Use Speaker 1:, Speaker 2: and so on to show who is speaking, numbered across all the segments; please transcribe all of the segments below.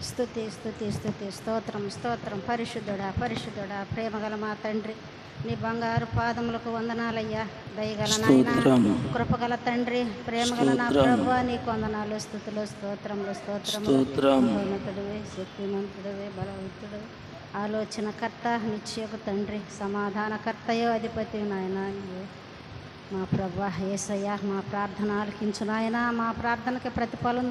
Speaker 1: స్తుతి స్తుతి స్తుతి స్తోత్రం స్తోత్రం. పరిశుద్ధుడా పరిశుద్ధుడా ప్రేమగల మా తండ్రి, నీ బంగారు పాదములకు వందనాలయ్యా. దయగల నాయన, కృపగల తండ్రి, ప్రేమగల నా ప్రభువా, నీకు వందనాలు, స్తుతులు, స్తోత్రములు స్తోత్రములు. మహోన్నతుడివి, శక్తిమంతుడివి, బలవంతుడు, ఆలోచనకర్త, నిత్యకు తండ్రి, సమాధానకర్తయో అధిపతి నాయన. మా ప్రభువా యేసయ్య, మా ప్రార్థన ఆలకించు నాయన. మా ప్రార్థనకి ప్రతిఫలం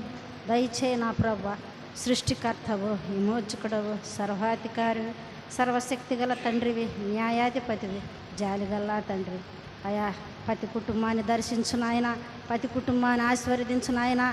Speaker 1: దయచేయి నా ప్రభువా. సృష్టికర్తవు, విమోచకుడవు, సర్వాధికారివి, సర్వశక్తి గల తండ్రివి, న్యాయాధిపతివి, జాలిగల్లా తండ్రి. అయా ప్రతి కుటుంబాన్ని దర్శించు నాయన, ప్రతి కుటుంబాన్ని ఆశీర్వదించు నాయన.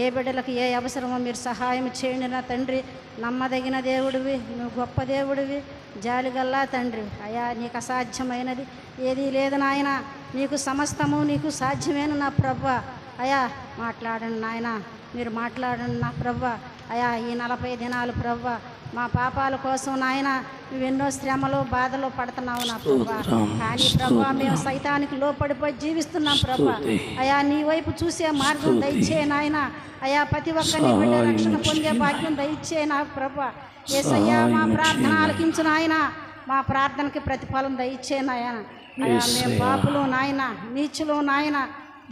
Speaker 1: ఏ బిడ్డలకు ఏ అవసరమో మీరు సహాయం చేయండి నా తండ్రి. నమ్మదగిన దేవుడివి, నువ్వు గొప్ప దేవుడివి, జాలిగల్లా తండ్రి. అయా నీకు అసాధ్యమైనది ఏదీ లేదు నాయన. నీకు సమస్తము నీకు సాధ్యమేను నా ప్రభువా. అయా మాట్లాడండి నాయన, మీరు మాట్లాడండి నా ప్రభువా. అయా ఈ 40 దినాలు ప్రభువా మా పాపాల కోసం నాయన నువ్వెన్నో శ్రమలు బాధలు పడుతున్నావు నా ప్రభువా. కానీ ప్రభువా మేము సైతానికి లోపడిపోయి జీవిస్తున్నాం ప్రభువా. అయా నీ వైపు చూసే మార్గం దయచే నాయన. అయా ప్రతి ఒక్కరిని బిడ్డ రక్షణ పొందే భాగ్యం దయచే నా ప్రభువా. యేసయ్యా మా ప్రార్థన ఆలకించు నాయన. మా ప్రార్థనకి ప్రతిఫలం దయచే నాయన. అయా మేము పాపులు నాయన, నీచులు నాయన,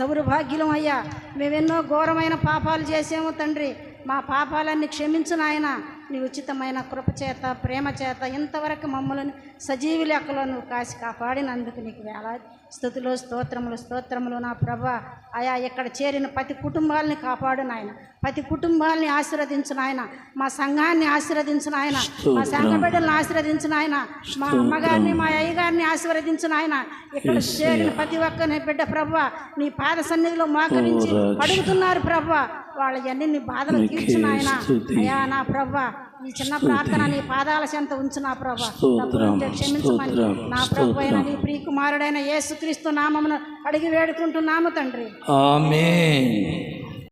Speaker 1: దౌర్భాగ్యులం అయ్యా. మేమెన్నో ఘోరమైన పాపాలు చేసాము తండ్రి. మా పాపాలన్నీ క్షమించు నాయన. నీ ఉచితమైన కృపచేత ప్రేమ చేత ఇంతవరకు మమ్మల్ని సజీవి లెక్కలో నువ్వు కాసి కాపాడినందుకు నీకు వేలాది స్తుతులు స్తోత్రములు స్తోత్రములు నా ప్రభా. అయా ఇక్కడ చేరిన ప్రతి కుటుంబాలని కాపాడు నాయన. ప్రతి కుటుంబాలని ఆశీర్వదించు నాయన. మా సంఘాన్ని ఆశీర్వదించు నాయన. మా సంఘ బిడ్డలను ఆశీర్వదించు నాయన. మా అమ్మగారిని మా అయ్యగారిని ఆశీర్వదించు నాయన. ఇక్కడ చేరిన ప్రతి ఒక్కరిని బిడ్డ ప్రభువా నీ పాద సన్నిధిలో మోకరించి అడుగుతున్నారు ప్రభువా. వాళ్ళ నీ బాధలు తీర్చు నాయన. అయా నా ప్రభువా ఈ చిన్న ప్రార్థన నీ పాదాల చెంత ఉంచు నా ప్రభువా. క్షమించమని నా ప్రభు అయిన నీ ప్రియకుమారుడైన యేసుక్రీస్తు నామమున అడిగి వేడుకుంటున్నాము తండ్రి.
Speaker 2: ఆమేన్.